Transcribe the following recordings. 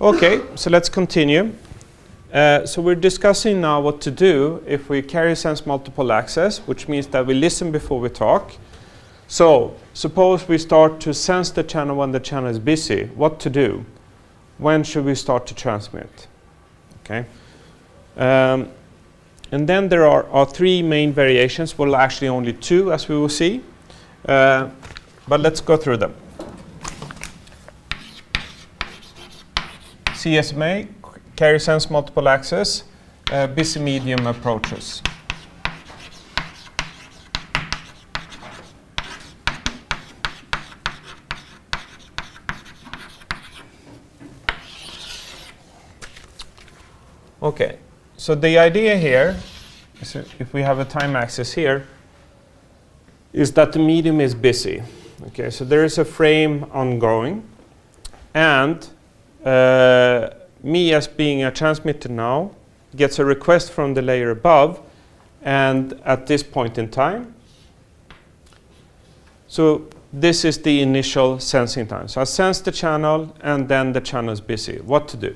Okay, so let's continue. So we're discussing now what to do if we carry sense multiple access, which means that we listen before we talk. So suppose we start to sense the channel when the channel is busy. What to do? When should we start to transmit? Okay. And then there are three main variations. Well, actually only two, as we will see. But let's go through them. CSMA, carry sense multiple access, busy medium approaches. Okay, so the idea here, is if we have a time axis here, is that the medium is busy. Okay, so there is a frame ongoing, and me as being a transmitter now gets a request from the layer above, and at this point in time, so this is the initial sensing time. So I sense the channel, and then the channel is busy. What to do?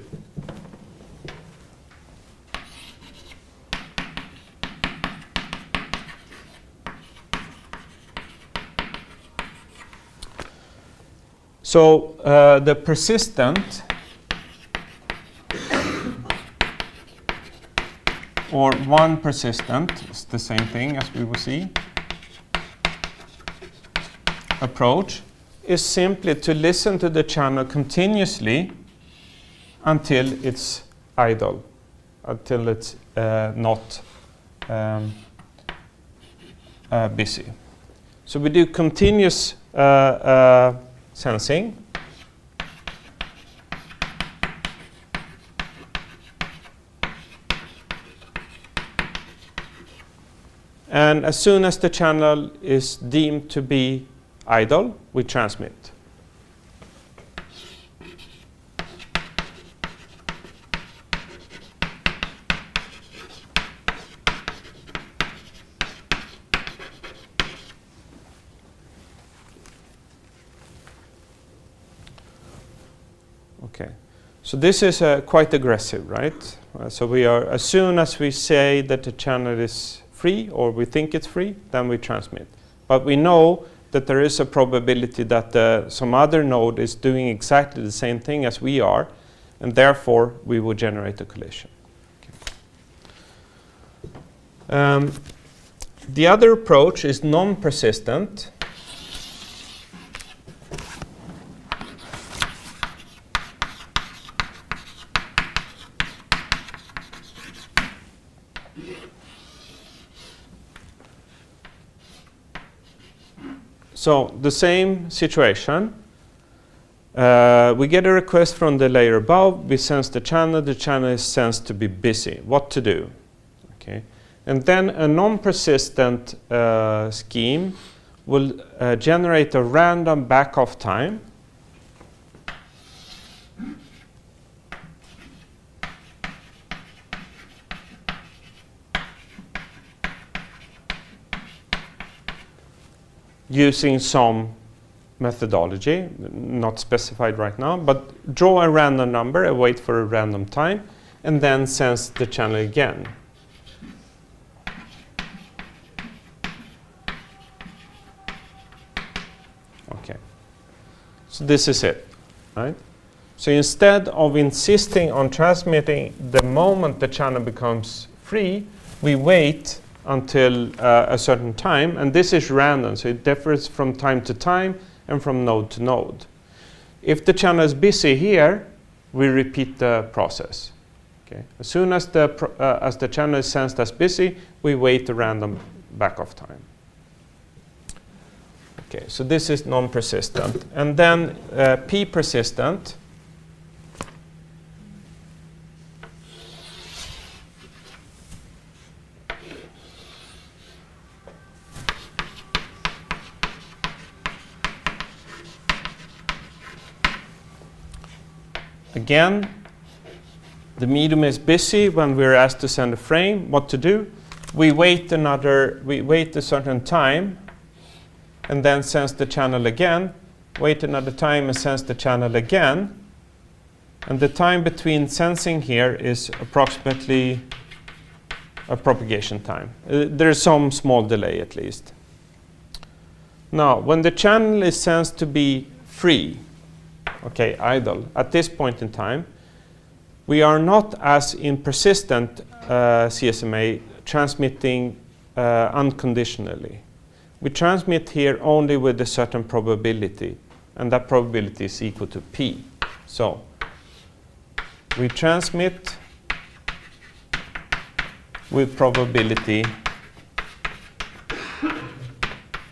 So the persistent, or one persistent, is the same thing as we will see, approach is simply to listen to the channel continuously until it's idle, until it's not busy. So we do continuous sensing. And as soon as the channel is deemed to be idle, we transmit. Okay, so this is quite aggressive, right? So we are, as soon as we say that the channel is free, or we think it's free, then we transmit. But we know that there is a probability that some other node is doing exactly the same thing as we are, and therefore we will generate a collision. Okay. The other approach is non-persistent. So the same situation, we get a request from the layer above, we sense the channel is sensed to be busy. What to do? Okay. And then a non-persistent scheme will generate a random back-off time. Using some methodology, not specified right now, but draw a random number, wait for a random time, and then sense the channel again. Okay, so this is it, right? So instead of insisting on transmitting the moment the channel becomes free, we wait until a certain time, and this is random, so it differs from time to time and from node to node. If the channel is busy here, we repeat the process. Okay. As soon as the channel is sensed as busy, we wait a random back-off time. Okay, so this is non-persistent. And then p-persistent. Again, the medium is busy when we're asked to send a frame. What to do? We wait a certain time and then sense the channel again. Wait another time and sense the channel again. And the time between sensing here is approximately a propagation time. There's some small delay at least. Now, when the channel is sensed to be free, okay, idle, at this point in time, we are not, as in persistent CSMA, transmitting unconditionally. We transmit here only with a certain probability, and that probability is equal to P. So, we transmit with probability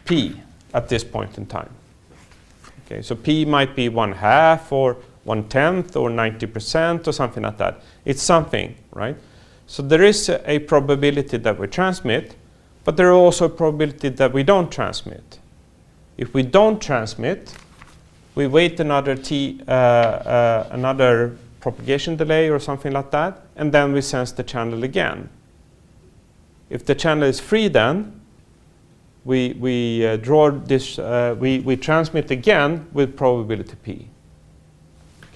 P at this point in time. Okay, so P might be 1/2 or 1/10 or 90% or something like that. It's something, right? So there is a probability that we transmit, but there is also a probability that we don't transmit. If we don't transmit, we wait another another propagation delay or something like that, and then we sense the channel again. If the channel is free, then we draw this. We transmit again with probability P.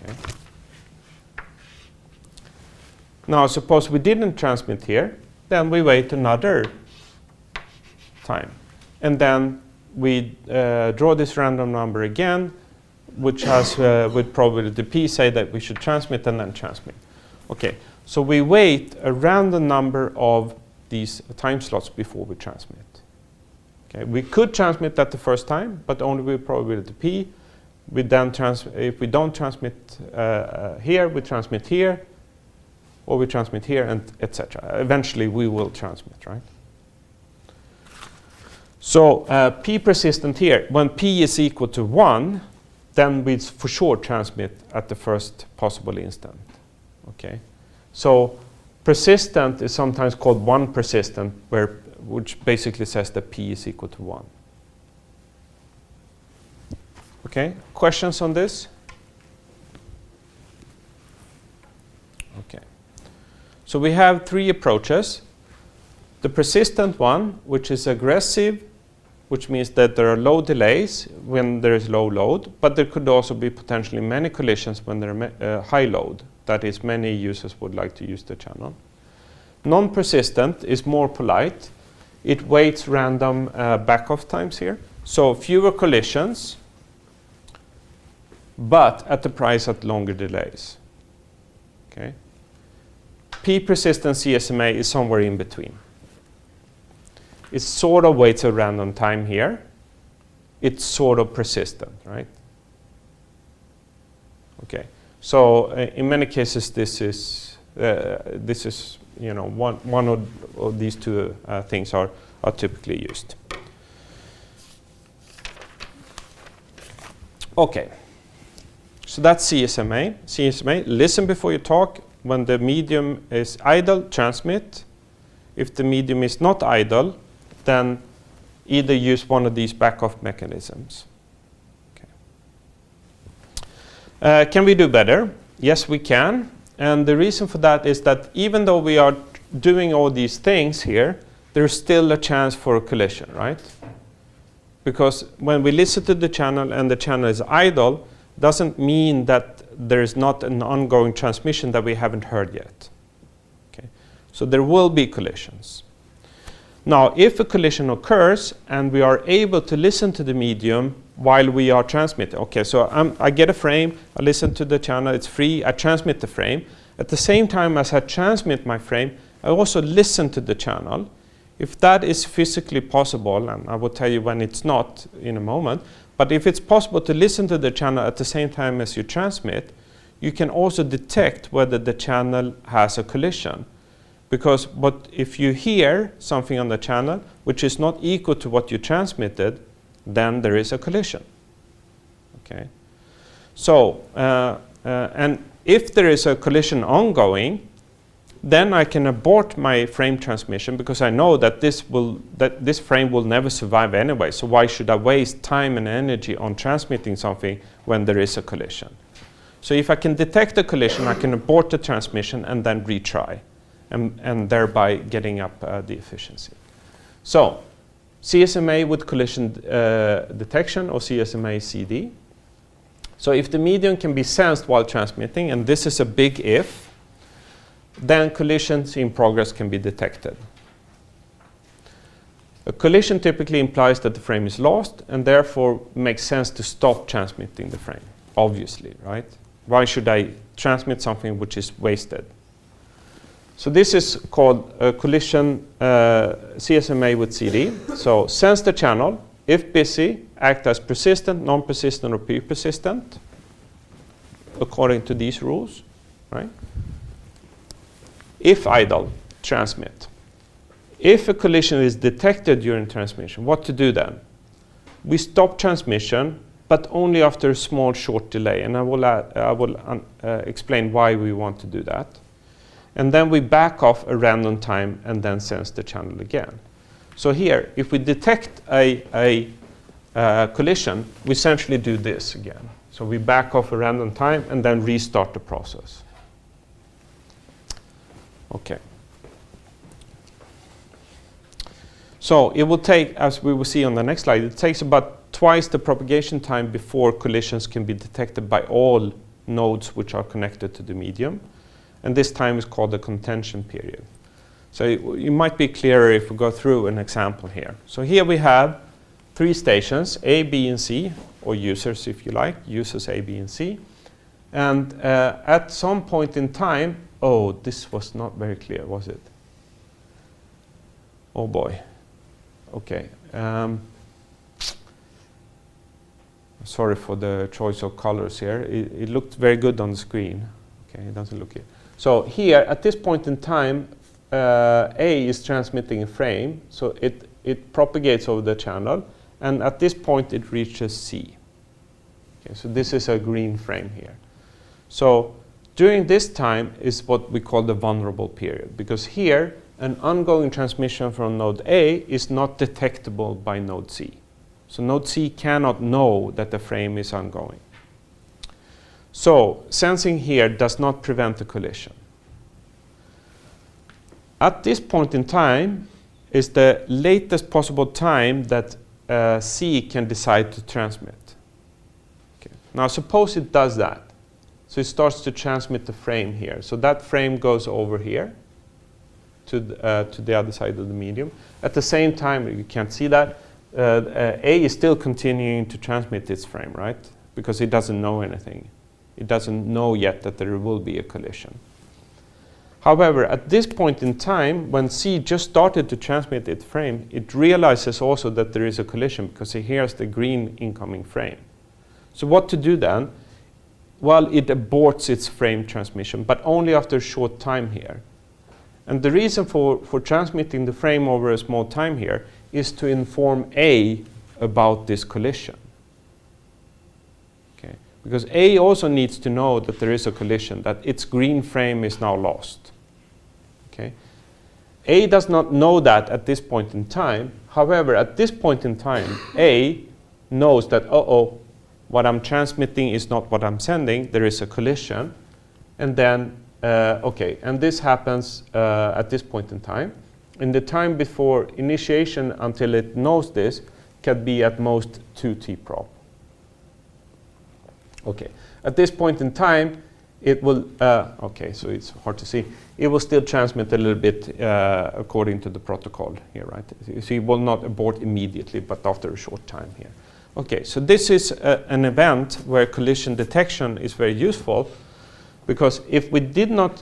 Okay. Now, suppose we didn't transmit here, then we wait another time, and then we draw this random number again, which has with probability P say that we should transmit and then transmit. Okay, so we wait a random number of these time slots before we transmit. Okay, we could transmit that the first time, but only with probability P. We then if we don't transmit here, we transmit here, or we transmit here, and etc. Eventually, we will transmit, right? So P persistent here, when P is equal to 1, then we for sure transmit at the first possible instant. Okay, so persistent is sometimes called 1 persistent, which basically says that P is equal to 1. Okay, questions on this? Okay, so we have 3 approaches. The persistent one, which is aggressive, which means that there are low delays when there is low load, but there could also be potentially many collisions when there are high load. That is, many users would like to use the channel. Non-persistent is more polite. It waits random back-off times here. So fewer collisions, but at the price at longer delays. Okay. P-persistent CSMA is somewhere in between. It sort of waits a random time here. It's sort of persistent, right? Okay. So in many cases, this is one of these 2 things are typically used. Okay. So that's CSMA. CSMA, listen before you talk. When the medium is idle, transmit. If the medium is not idle, then either use one of these back-off mechanisms. Okay. Can we do better? Yes, we can. And the reason for that is that even though we are doing all these things here, there's still a chance for a collision, right? Because when we listen to the channel and the channel is idle, doesn't mean that there is not an ongoing transmission that we haven't heard yet. Okay. So there will be collisions. Now, if a collision occurs and we are able to listen to the medium while we are transmitting, okay, so I get a frame, I listen to the channel, it's free, I transmit the frame. At the same time as I transmit my frame, I also listen to the channel. If that is physically possible, and I will tell you when it's not in a moment, but if it's possible to listen to the channel at the same time as you transmit, you can also detect whether the channel has a collision. Because if you hear something on the channel which is not equal to what you transmitted, then there is a collision. Okay. So, and if there is a collision ongoing, then I can abort my frame transmission because I know that this frame will never survive anyway. So why should I waste time and energy on transmitting something when there is a collision? So if I can detect a collision, I can abort the transmission and then retry. And thereby getting up the efficiency. So, CSMA with collision detection or CSMA CD. So if the medium can be sensed while transmitting, and this is a big if, then collisions in progress can be detected. A collision typically implies that the frame is lost, and therefore makes sense to stop transmitting the frame, obviously, right? Why should I transmit something which is wasted? So this is called a collision CSMA with CD. So sense the channel. If busy, act as persistent, non-persistent, or pre-persistent, according to these rules, right? If idle, transmit. If a collision is detected during transmission, what to do then? We stop transmission, but only after a small short delay, and I will explain why we want to do that. And then we back off a random time and then sense the channel again. So here, if we detect a collision, we essentially do this again. So we back off a random time and then restart the process. Okay. So it will take, as we will see on the next slide, it takes about twice the propagation time before collisions can be detected by all nodes which are connected to the medium. And this time is called the contention period. So it might be clearer if we go through an example here. So here we have 3 stations, A, B, and C, or users if you like, users A, B, and C. And at some point in time, oh, this was not very clear, was it? Oh boy. Okay. Sorry for the choice of colors here. It looked very good on the screen. Okay, it doesn't look here. So here, at this point in time, A is transmitting a frame, so it propagates over the channel, and at this point it reaches C. Okay, so this is a green frame here. So during this time is what we call the vulnerable period, because here an ongoing transmission from node A is not detectable by node C. So node C cannot know that the frame is ongoing. So sensing here does not prevent a collision. At this point in time is the latest possible time that C can decide to transmit. Okay. Now suppose it does that. So it starts to transmit the frame here. So that frame goes over here to the other side of the medium. At the same time, you can't see that, A is still continuing to transmit its frame, right? Because it doesn't know anything. It doesn't know yet that there will be a collision. However, at this point in time, when C just started to transmit its frame, it realizes also that there is a collision because it hears the green incoming frame. So what to do then? Well, it aborts its frame transmission, but only after a short time here. And the reason for transmitting the frame over a small time here is to inform A about this collision. Okay. Because A also needs to know that there is a collision, that its green frame is now lost. Okay. A does not know that at this point in time. However, at this point in time, A knows that, what I'm transmitting is not what I'm sending. There is a collision. And then, and this happens at this point in time. And the time before initiation until it knows this can be at most 2 t-prop. Okay, at this point in time, it will, so it's hard to see. It will still transmit a little bit according to the protocol here, right? So it will not abort immediately, but after a short time here. Okay, so this is an event where collision detection is very useful, because if we did not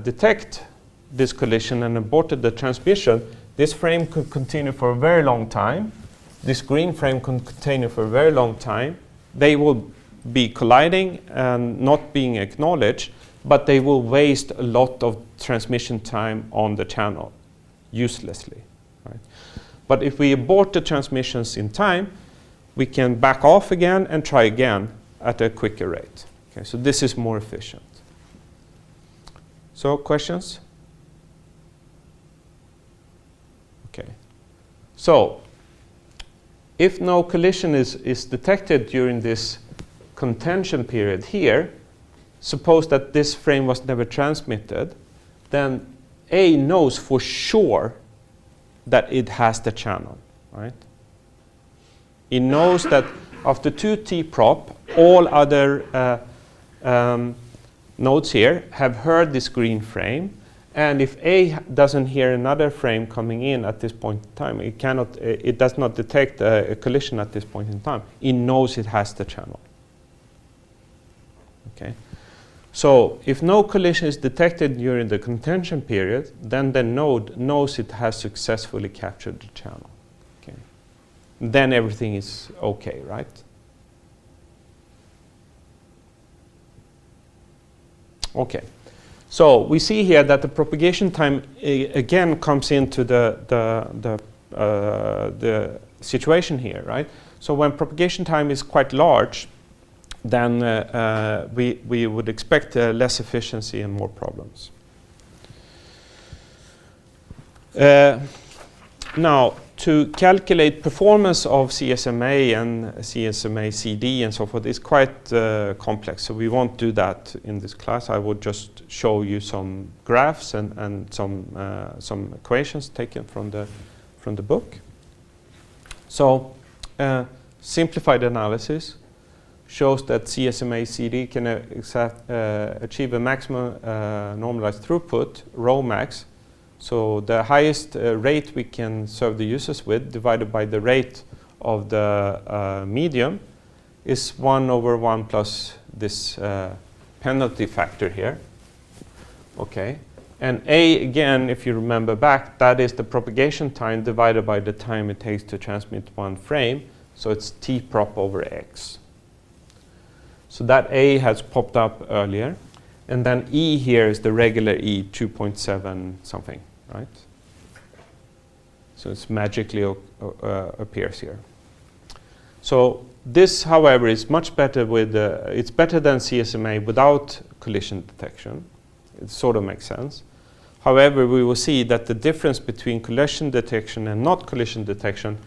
detect this collision and aborted the transmission, this frame could continue for a very long time. This green frame could continue for a very long time. They will be colliding and not being acknowledged, but they will waste a lot of transmission time on the channel uselessly. Right? But if we abort the transmissions in time, we can back off again and try again at a quicker rate. Okay, so this is more efficient. So questions? Okay. So if no collision is detected during this contention period here, suppose that this frame was never transmitted, then A knows for sure that it has the channel, right? It knows that after 2 t-prop, all other nodes here have heard this green frame, and if A doesn't hear another frame coming in at this point in time, it does not detect a collision at this point in time. It knows it has the channel. Okay. So if no collision is detected during the contention period, then the node knows it has successfully captured the channel. Okay. Then everything is okay, right? Okay. So we see here that the propagation time again comes into the situation here, right? So when propagation time is quite large, then we would expect less efficiency and more problems. Now, to calculate performance of CSMA and CSMA CD and so forth is quite complex, so we won't do that in this class. I would just show you some graphs and some equations taken from the book. So, simplified analysis shows that CSMA CD can achieve a maximum normalized throughput, rho max. So the highest rate we can serve the users with, divided by the rate of the medium, is 1 over 1 plus this penalty factor here. Okay. And A, again, if you remember back, that is the propagation time divided by the time it takes to transmit one frame. So it's T prop over X. So that A has popped up earlier. And then E here is the regular E, 2.7 something, right? So it's magically appears here. So this, however, is much better with, it's better than CSMA without collision detection. It sort of makes sense. However, we will see that the difference between collision detection and not collision detection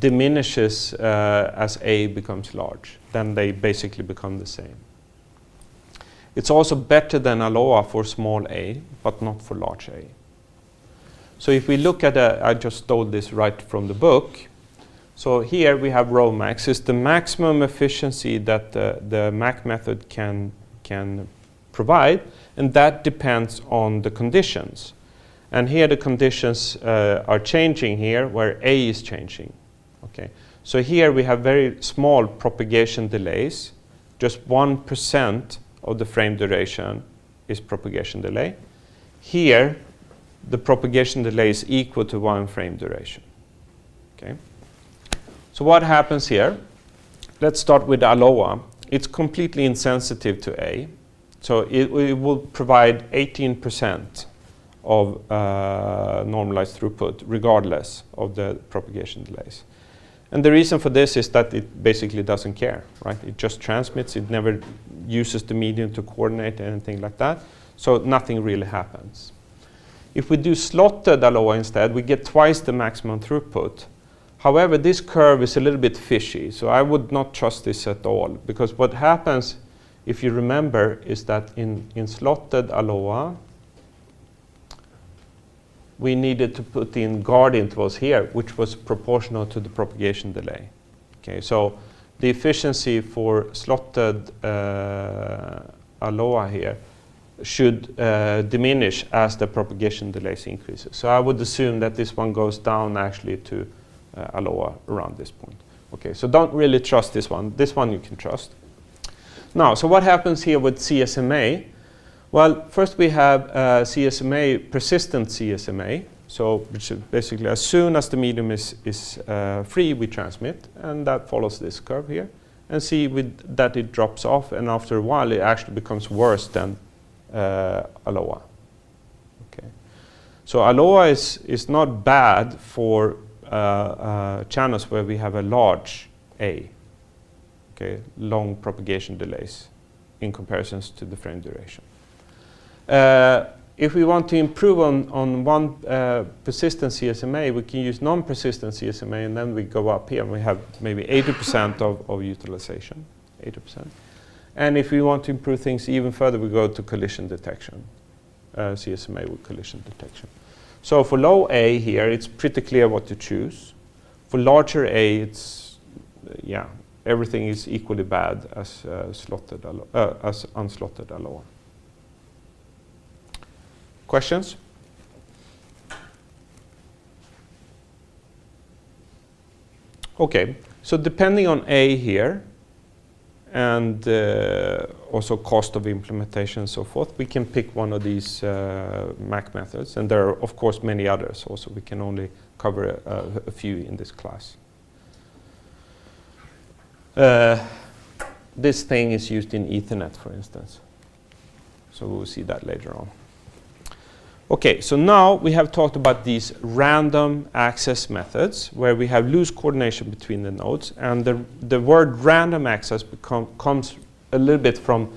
diminishes as A becomes large. Then they basically become the same. It's also better than ALOA for small a, but not for large a. So if we look at I just stole this right from the book. So here we have rho max. It's the maximum efficiency that the MAC method can provide, and that depends on the conditions. And here the conditions are changing here, where A is changing. Okay. So here we have very small propagation delays, just 1% of the frame duration is propagation delay. Here, the propagation delay is equal to 1 frame duration. Okay. So what happens here? Let's start with ALOA. It's completely insensitive to A. So it will provide 18% of normalized throughput regardless of the propagation delays. And the reason for this is that it basically doesn't care, right? It just transmits. It never uses the medium to coordinate anything like that. So nothing really happens. If we do slotted ALOA instead, we get twice the maximum throughput. However, this curve is a little bit fishy, so I would not trust this at all, because what happens, if you remember, is that in slotted ALOA, we needed to put in guard intervals here, which was proportional to the propagation delay. Okay, so the efficiency for slotted ALOA here should diminish as the propagation delays increases. So I would assume that this one goes down actually to ALOA around this point. Okay, so don't really trust this one. This one you can trust. Now, so what happens here with CSMA? Well, first we have CSMA, persistent CSMA. So which is basically as soon as the medium is free, we transmit, and that follows this curve here. And see that it drops off, and after a while it actually becomes worse than ALOA. Okay. So ALOA is not bad for channels where we have a large A, okay, long propagation delays in comparisons to the frame duration. If we want to improve on one persistent CSMA, we can use non-persistent CSMA, and then we go up here and we have maybe 80% of utilization, 80%. And if we want to improve things even further, we go to collision detection, CSMA with collision detection. So for low A here, it's pretty clear what to choose. For larger A, it's, yeah, everything is equally bad as as unslotted alone. Questions? Okay, so depending on A here, and also cost of implementation and so forth, we can pick one of these MAC methods, and there are of course many others also. We can only cover a few in this class. This thing is used in Ethernet, for instance, so we'll see that later on. Okay, so now we have talked about these random access methods where we have loose coordination between the nodes, and the word random access comes a little bit from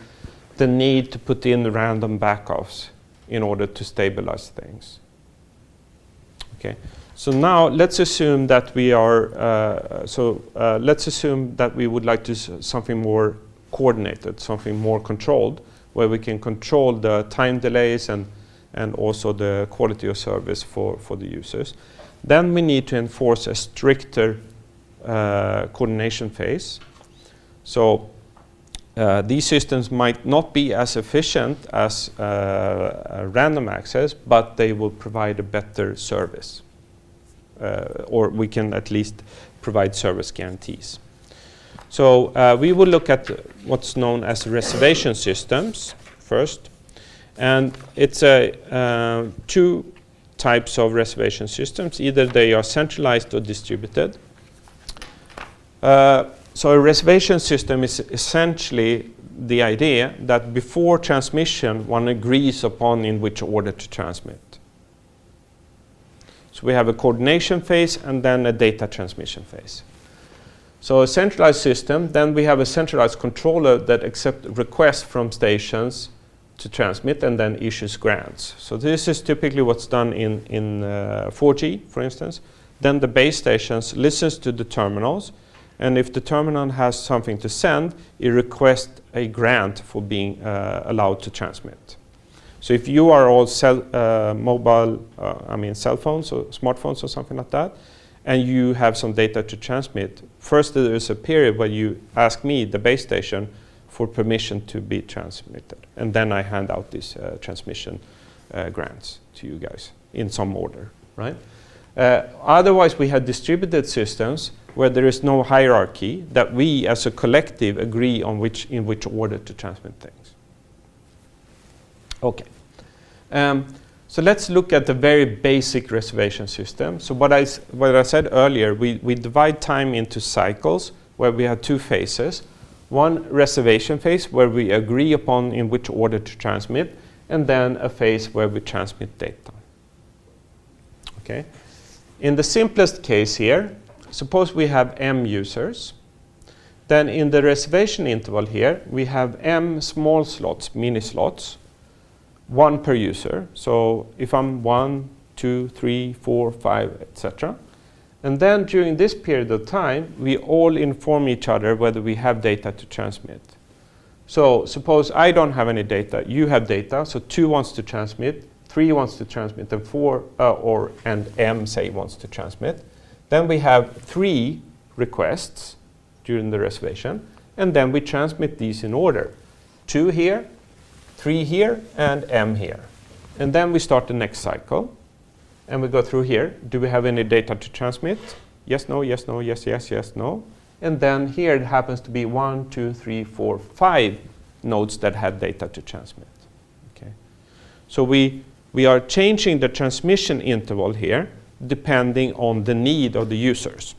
the need to put in random backups in order to stabilize things. Okay, so now let's assume that we are, let's assume that we would like to do something more coordinated, something more controlled, where we can control the time delays and also the quality of service for the users. Then we need to enforce a stricter coordination phase. So these systems might not be as efficient as random access, but they will provide a better service. Or we can at least provide service guarantees. So we will look at what's known as reservation systems first. And it's two types of reservation systems. Either they are centralized or distributed. So a reservation system is essentially the idea that before transmission, one agrees upon in which order to transmit. So we have a coordination phase and then a data transmission phase. So a centralized system, then we have a centralized controller that accepts requests from stations to transmit and then issues grants. So this is typically what's done in 4G, for instance. Then the base stations listens to the terminals, and if the terminal has something to send, it requests a grant for being allowed to transmit. So if you are all cell phones or smartphones or something like that, and you have some data to transmit, first there is a period where you ask me, the base station, for permission to be transmitted. And then I hand out these transmission grants to you guys in some order, right? Otherwise, we have distributed systems where there is no hierarchy, that we as a collective agree on in which order to transmit things. Okay. So let's look at the very basic reservation system. So what I said earlier, we divide time into cycles where we have two phases. One reservation phase where we agree upon in which order to transmit, and then a phase where we transmit data. Okay. In the simplest case here, suppose we have M users. Then in the reservation interval here, we have M small slots, mini slots, one per user. So if I'm 1, 2, 3, 4, 5, etc. And then during this period of time, we all inform each other whether we have data to transmit. So suppose I don't have any data, you have data, so 2 wants to transmit, 3 wants to transmit, and 4, and M, say, wants to transmit. Then we have 3 requests during the reservation, and then we transmit these in order. 2 here, 3 here, and M here. And then we start the next cycle. And we go through here. Do we have any data to transmit? Yes, no, yes, no, yes, yes, yes, no. And then here it happens to be 1, 2, 3, 4, 5 nodes that had data to transmit. Okay. So we are changing the transmission interval here depending on the need of the users.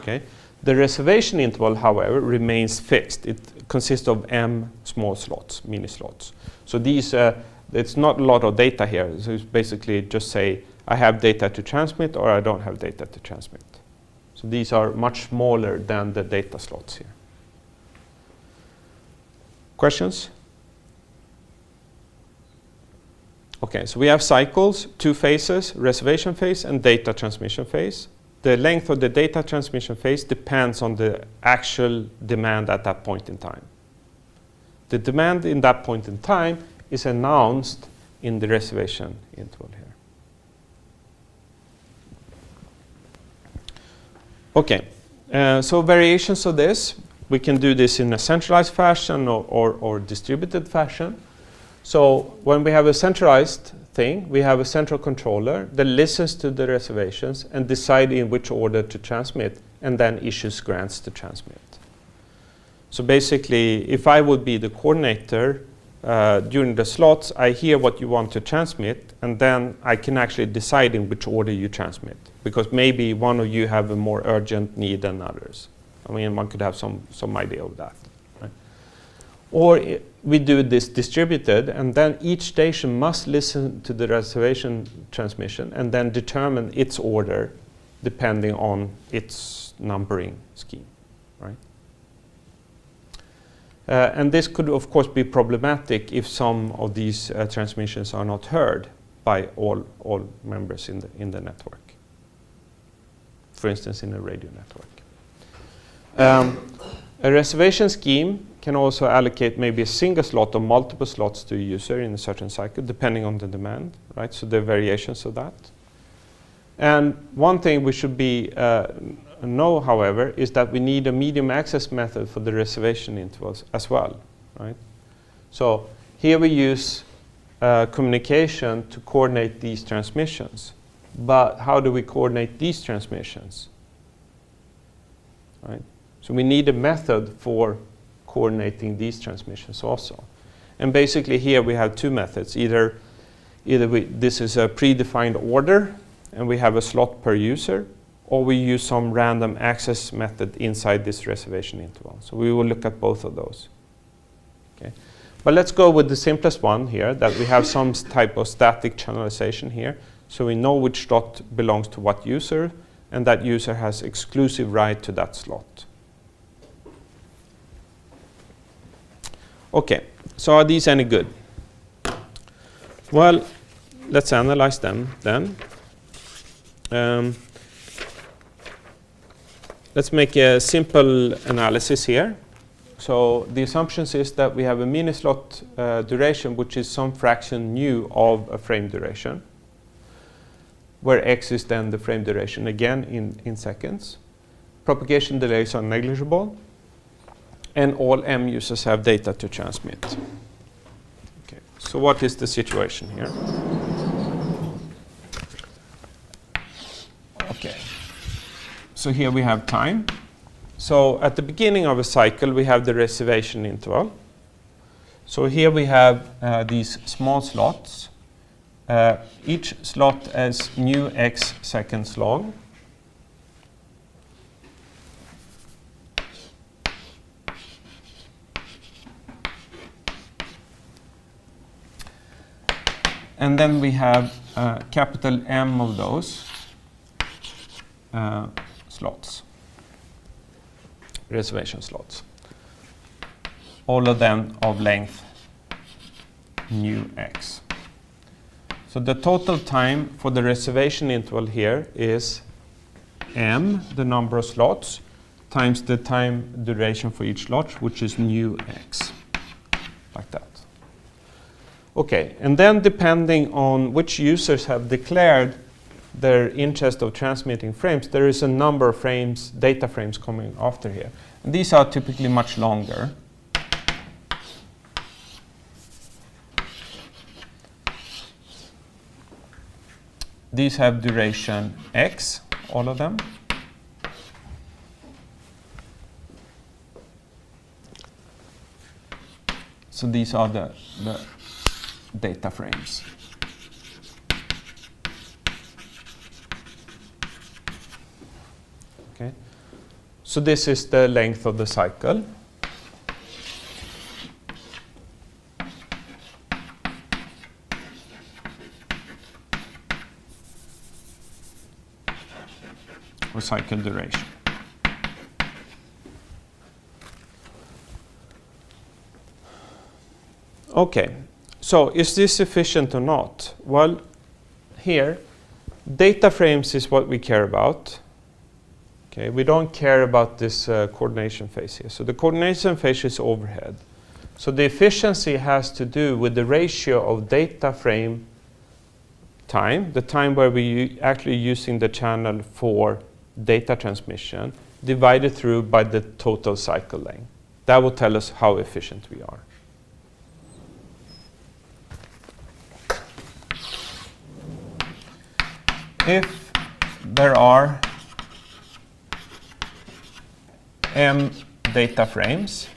Okay. The reservation interval, however, remains fixed. It consists of M small slots, mini slots. So these it's not a lot of data here. So it's basically just say, I have data to transmit or I don't have data to transmit. So these are much smaller than the data slots here. Questions? Okay, so we have cycles, 2 phases, reservation phase and data transmission phase. The length of the data transmission phase depends on the actual demand at that point in time. The demand in that point in time is announced in the reservation interval here. Okay, So variations of this, we can do this in a centralized fashion or distributed fashion. So when we have a centralized thing, we have a central controller that listens to the reservations and decides in which order to transmit, and then issues grants to transmit. So basically, if I would be the coordinator during the slots, I hear what you want to transmit, and then I can actually decide in which order you transmit, because maybe one of you have a more urgent need than others. I mean, one could have some idea of that. Right? Or we do this distributed, and then each station must listen to the reservation transmission and then determine its order depending on its numbering scheme. Right? And this could, of course, be problematic if some of these transmissions are not heard by all members in the network. For instance, in a radio network. A reservation scheme can also allocate maybe a single slot or multiple slots to a user in a certain cycle, depending on the demand, right? So there are variations of that. And one thing we should know, however, is that we need a medium access method for the reservation intervals as well, right? So here we use communication to coordinate these transmissions. But how do we coordinate these transmissions? Right? So we need a method for coordinating these transmissions also. And basically here we have two methods. Either this is a predefined order and we have a slot per user, or we use some random access method inside this reservation interval. So we will look at both of those. Okay. But let's go with the simplest one here, that we have some type of static channelization here. So we know which slot belongs to what user, and that user has exclusive right to that slot. Okay, so are these any good? Well, let's analyze them then. Let's make a simple analysis here. So the assumption is that we have a mini-slot duration, which is some fraction nu of a frame duration, where x is then the frame duration, again in seconds. Propagation delays are negligible, and all M users have data to transmit. Okay, so what is the situation here? Okay, so here we have time. So at the beginning of a cycle, we have the reservation interval. So here we have these small slots. Each slot has nu x seconds long. And then we have capital M of those slots, reservation slots. All of them of length nu x. So the total time for the reservation interval here is M, the number of slots, times the time duration for each slot, which is nu x, like that. Okay, and then depending on which users have declared their interest of transmitting frames, there is a number of frames, data frames coming after here. And these are typically much longer. These have duration x, all of them. So these are the data frames. Okay. So this is the length of the cycle. Or cycle duration. Okay. So is this sufficient or not? Well, here, data frames is what we care about. Okay, we don't care about this coordination phase here. So the coordination phase is overhead. So the efficiency has to do with the ratio of data frame time, the time where we actually using the channel for data transmission divided through by the total cycle length. That will tell us how efficient we are. If there are m data frames,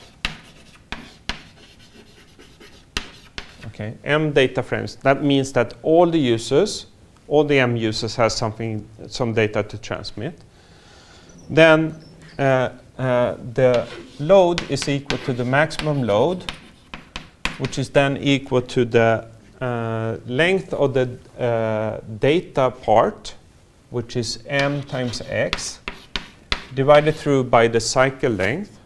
okay, m data frames, that means that all the users, all the m users has some data to transmit. Then the load is equal to the maximum load, which is then equal to the length of the data part, which is m times x, divided through by the cycle length.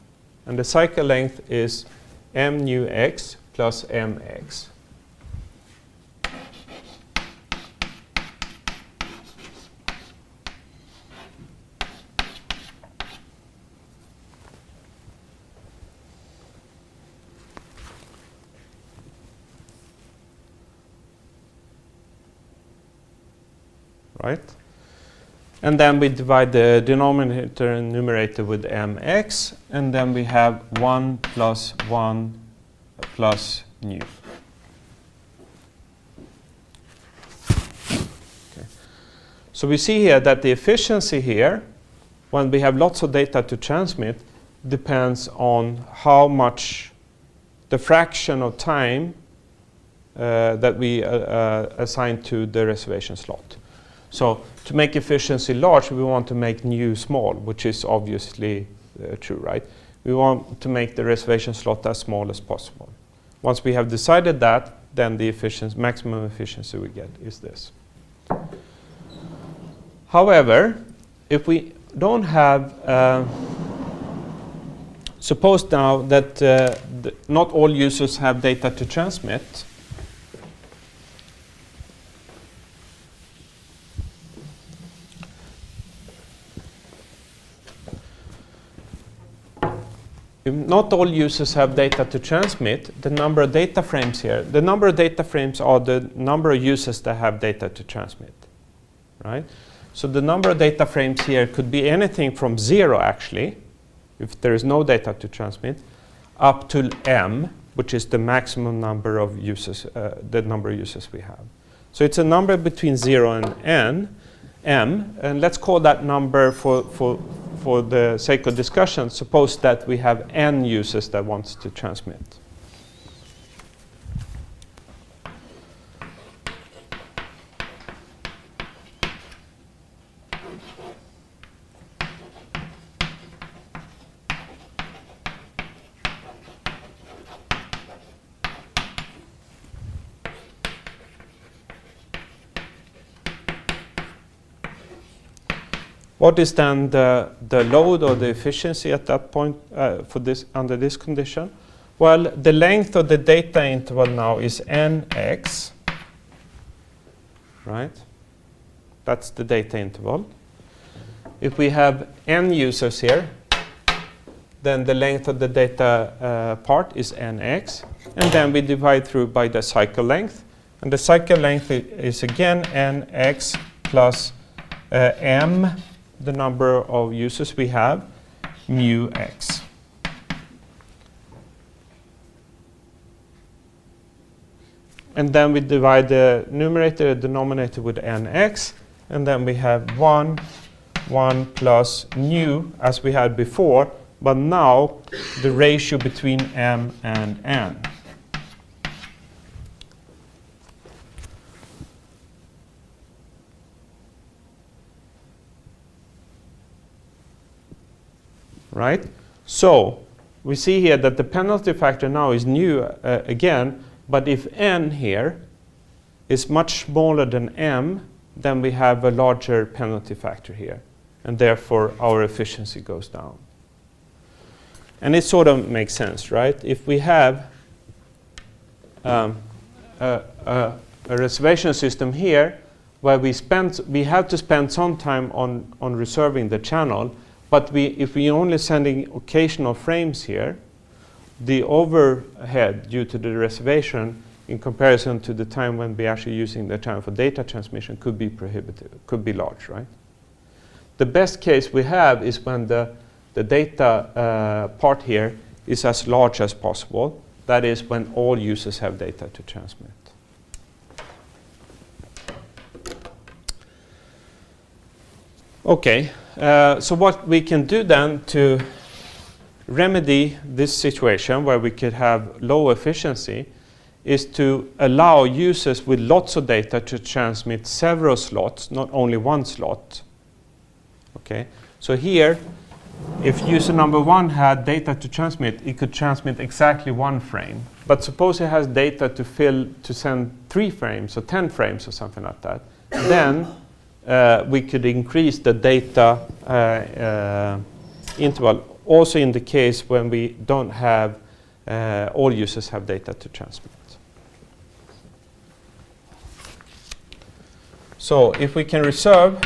And the cycle length is m nu x plus mx. Right? And then we divide the denominator and numerator with mx, and then we have 1 plus 1 plus nu. Okay. So we see here that the efficiency here, when we have lots of data to transmit, depends on how much the fraction of time that we assign to the reservation slot. So to make efficiency large, we want to make nu small, which is obviously true, right? We want to make the reservation slot as small as possible. Once we have decided that, then the maximum efficiency we get is this. However, if we don't have, suppose now that not all users have data to transmit. If not all users have data to transmit, the number of data frames here, the number of data frames are the number of users that have data to transmit, right? So the number of data frames here could be anything from 0 actually, if there is no data to transmit, up to m, which is the maximum number of users, the number of users we have. So it's a number between 0 and m, and let's call that number for the sake of discussion, suppose that we have n users that wants to transmit. What is then the load or the efficiency at that point for this under this condition? Well, the length of the data interval now is nx, right? That's the data interval. If we have n users here, then the length of the data part is nx, and then we divide through by the cycle length, and the cycle length is again nx plus m, the number of users we have, mu x. And then we divide the numerator and denominator with nx, and then we have 1 plus nu as we had before, but now the ratio between m and n. Right? So we see here that the penalty factor now is nu again, but if n here is much smaller than m, then we have a larger penalty factor here, and therefore our efficiency goes down. And it sort of makes sense, right? If we have a reservation system here where we have to spend some time on reserving the channel, but if we only sending occasional frames here, the overhead due to the reservation in comparison to the time when we're actually using the channel for data transmission could be prohibitive, could be large, right? the best case we have is when the data part here is as large as possible. That is when all users have data to transmit. Okay, so what we can do then to remedy this situation where we could have low efficiency is to allow users with lots of data to transmit several slots, not only one slot. Okay, so here, if user number 1 had data to transmit, it could transmit exactly 1 frame. But suppose it has data to send 3 frames or 10 frames or something like that. Then we could increase the data interval, also in the case when we don't have all users have data to transmit. So if we can reserve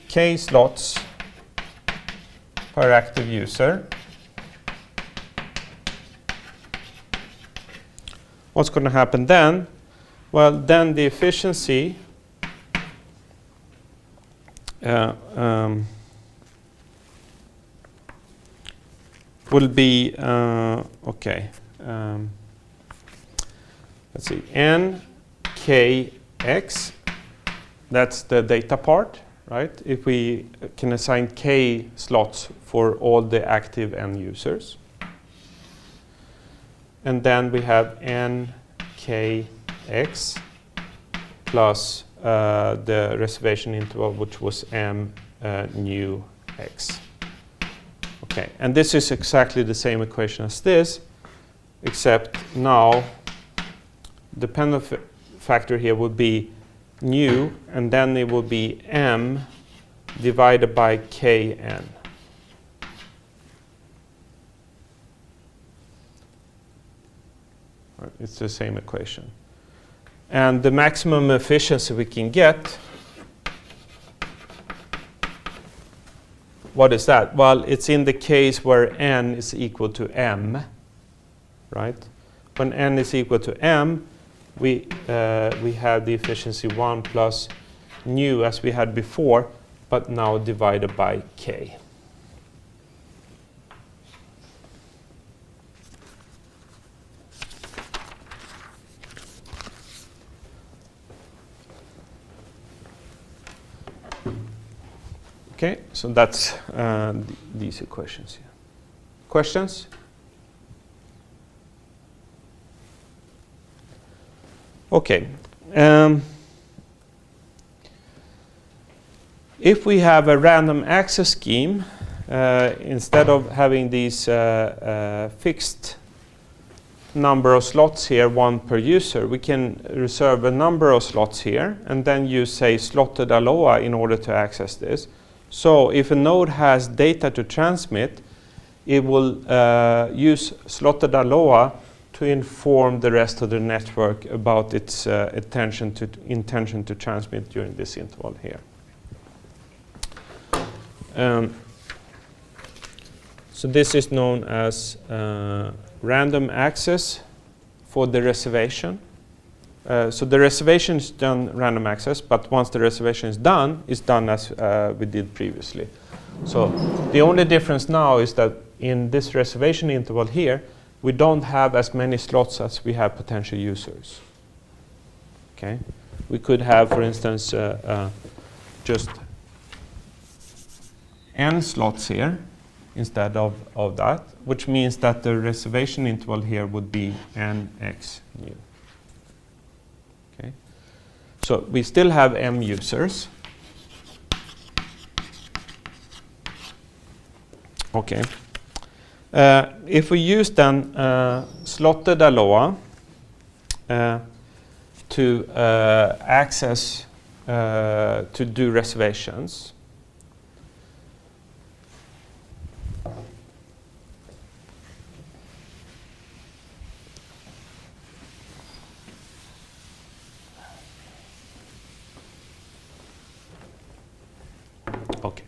k slots per active user, what's going to happen then? Well, then the efficiency will be, okay, let's see, n kx, that's the data part, right? If we can assign k slots for all the active end users. And then we have n kx plus the reservation interval, which was m new x. Okay, and this is exactly the same equation as this, except now the dependent factor here would be nu, and then it will be m divided by kn. Right, it's the same equation. And the maximum efficiency we can get, what is that? Well, it's in the case where n is equal to m, right? When n is equal to m, we have the efficiency 1 plus nu as we had before, but now divided by k. Okay, so that's these equations here. Questions? Okay. If we have a random access scheme, instead of having these fixed number of slots here, 1 per user, we can reserve a number of slots here and then use, say, slotted ALOA in order to access this. So if a node has data to transmit, it will use slotted ALOA to inform the rest of the network about its intention to transmit during this interval here. So this is known as random access for the reservation. So the reservation is done random access, but once the reservation is done as we did previously. So the only difference now is that in this reservation interval here, we don't have as many slots as we have potential users. Okay, we could have, for instance, just n slots here instead of that, which means that the reservation interval here would be nx new. Okay, so we still have m users. Okay. If we use then slotted ALOA to access, to do reservations, okay.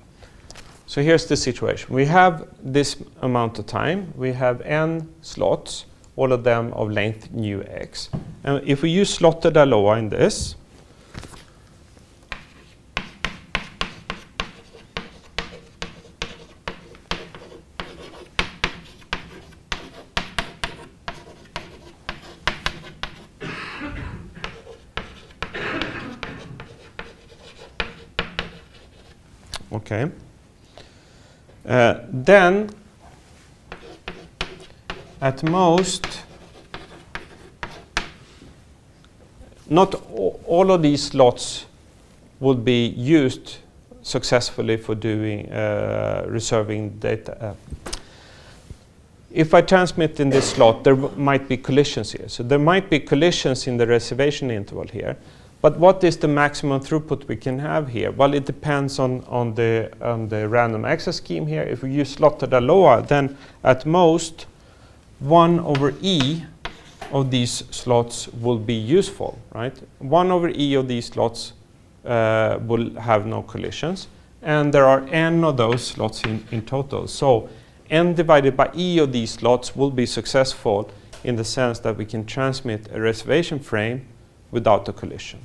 So here's the situation. We have this amount of time. We have n slots, all of them of length nu x. And if we use slotted ALOA in this, okay, then at most, not all of these slots would be used successfully for doing reserving data. If I transmit in this slot, there might be collisions here. So there might be collisions in the reservation interval here. But what is the maximum throughput we can have here? Well, it depends on the random access scheme here. If we use slotted ALOA, then at most 1/e of these slots will be useful, right? 1/e of these slots will have no collisions, and there are n of those slots in total. So n divided by e of these slots will be successful in the sense that we can transmit a reservation frame without a collision.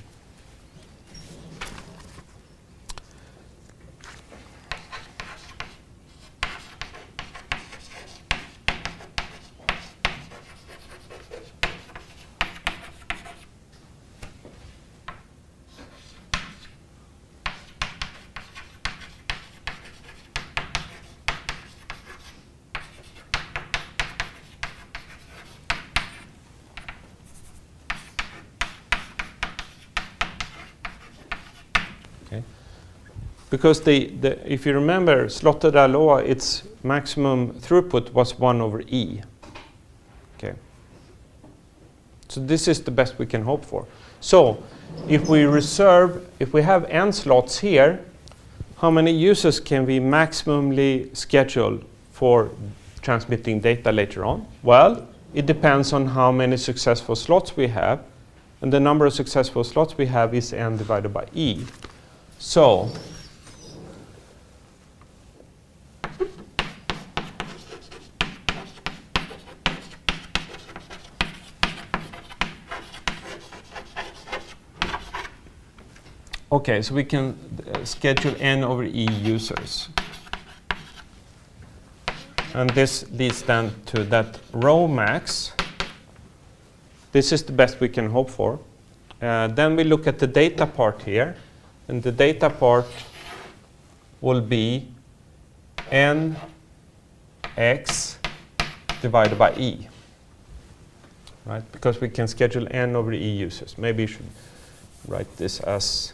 Because if you remember, slotted ALOA, its maximum throughput was 1/e. Okay. So this is the best we can hope for. So if we have n slots here, how many users can we maximally schedule for transmitting data later on? Well, it depends on how many successful slots we have. And the number of successful slots we have is n divided by e. So okay, so we can schedule n/e users. And this leads then to that rho max. This is the best we can hope for. Then we look at the data part here. And the data part will be nx divided by e. Right? Because we can schedule n/e users. Maybe you should write this as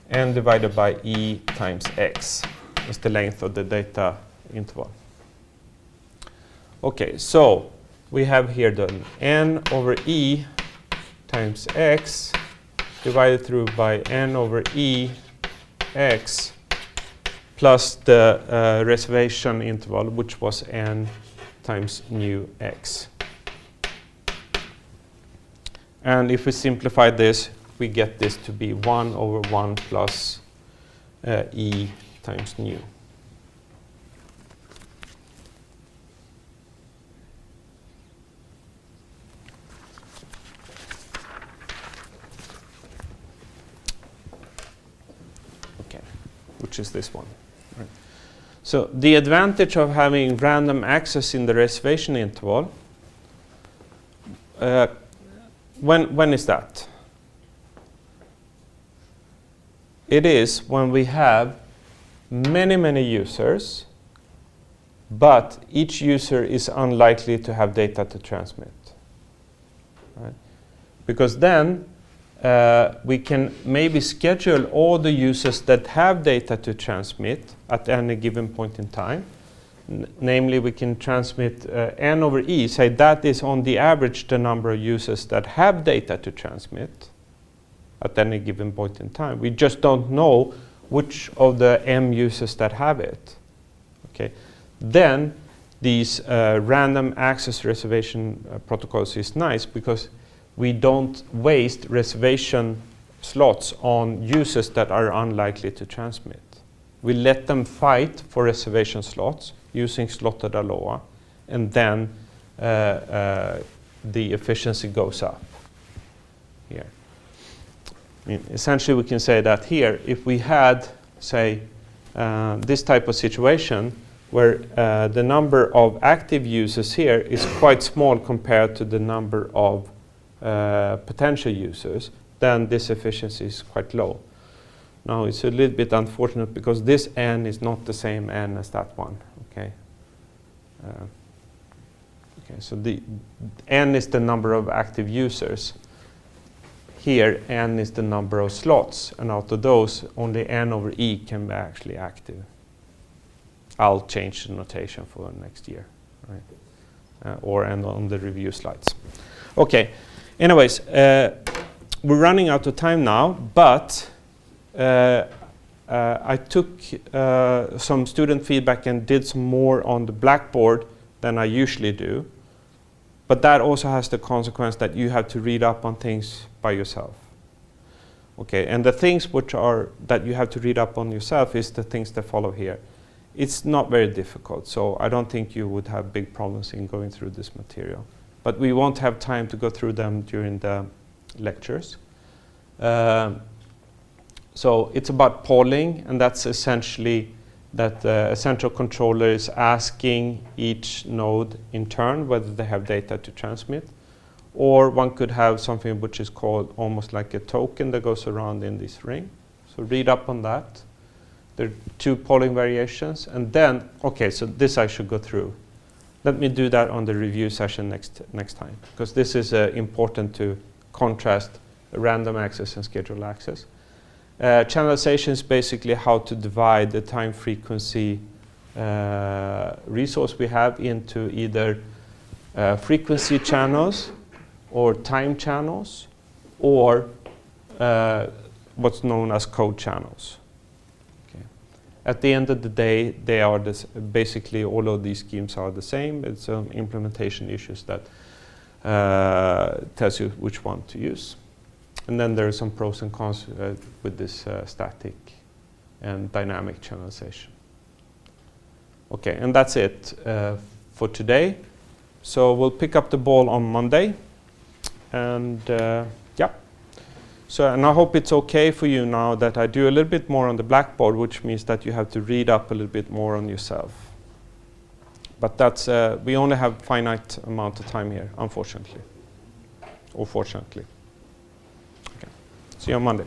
n divided by e times x is the length of the data interval. Okay, so we have here the n/e times x divided through by n/e x plus the reservation interval, which was n times nu x. And if we simplify this, we get this to be 1/1 plus e times nu. Okay, which is this one. Right. So the advantage of having random access in the reservation interval, when is that? It is when we have many users, but each user is unlikely to have data to transmit. Right? Because then we can maybe schedule all the users that have data to transmit at any given point in time. Namely, we can transmit n/e, say that is on the average the number of users that have data to transmit at any given point in time. We just don't know which of the m users that have it. Okay. Then these random access reservation protocols is nice because we don't waste reservation slots on users that are unlikely to transmit. We let them fight for reservation slots using slotted ALOA, and then the efficiency goes up here. I mean, essentially, we can say that here, if we had, say, this type of situation where the number of active users here is quite small compared to the number of potential users, then this efficiency is quite low. Now, it's a little bit unfortunate because this n is not the same n as that one. Okay. Okay. So the n is the number of active users. Here, n is the number of slots, and out of those, only n over e can be actually active. I'll change the notation for next year, right? Or and on the review slides. Okay. Anyways, we're running out of time now, but I took some student feedback and did some more on the Blackboard than I usually do. But that also has the consequence that you have to read up on things by yourself. Okay, and the things which are that you have to read up on yourself is the things that follow here. It's not very difficult, so I don't think you would have big problems in going through this material. But we won't have time to go through them during the lectures. So it's about polling, and that's essentially that a central controller is asking each node in turn whether they have data to transmit. Or one could have something which is called almost like a token that goes around in this ring. So read up on that. There are 2 polling variations. And then, okay, so this I should go through. Let me do that on the review session next time, because this is important to contrast random access and scheduled access. Channelization is basically how to divide the time frequency resource we have into either frequency channels or time channels or what's known as code channels. Okay. At the end of the day, they are basically all of these schemes are the same. It's implementation issues that tells you which one to use. And then there are some pros and cons with this static and dynamic channelization. Okay, and that's it for today. So we'll pick up the ball on Monday. And yeah. So, and I hope it's okay for you now that I do a little bit more on the Blackboard, which means that you have to read up a little bit more on yourself. But that's, we only have finite amount of time here, unfortunately. Or fortunately. See you on Monday.